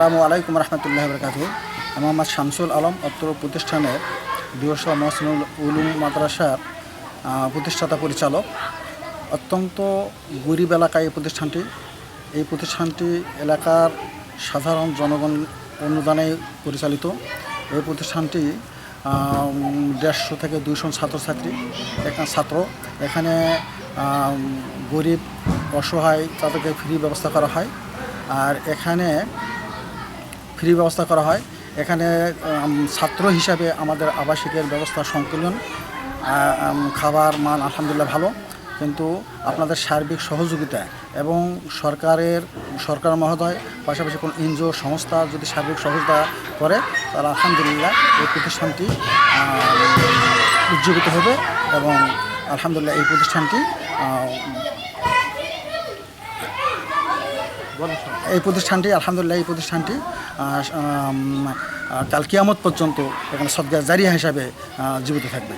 আসসালামু আলাইকুম রহমতুল্লাহ বরকাতুহু। আমি মোহাম্মদ শামসুল আলম অত্র প্রতিষ্ঠানের দিবসা মহসিনুল উলুম মাদ্রাসার প্রতিষ্ঠাতা পরিচালক। অত্যন্ত গরিব এলাকায় এই প্রতিষ্ঠানটি এলাকার সাধারণ জনগণ অনুদানে পরিচালিত। এই প্রতিষ্ঠানটি 150 থেকে 200 ছাত্র এখানে গরিব অসহায় তাদেরকে ফ্রি ব্যবস্থা করা হয়। আর এখানে ছাত্র হিসাবে আমাদের আবাসিকের ব্যবস্থা সংকলন, খাবার মান আলহামদুলিল্লাহ ভালো, কিন্তু আপনাদের সার্বিক সহযোগিতা এবং সরকার মহোদয় পাশাপাশি কোনো এনজিও সংস্থা যদি সার্বিক সহযোগিতা করে তাহলে আলহামদুলিল্লাহ এই প্রতিষ্ঠানটি উজ্জীবিত হবে এবং আলহামদুলিল্লাহ এই প্রতিষ্ঠানটি কাল কিয়ামত পর্যন্ত এখানে সদকা জারিয়া হিসাবে জীবিত থাকবে।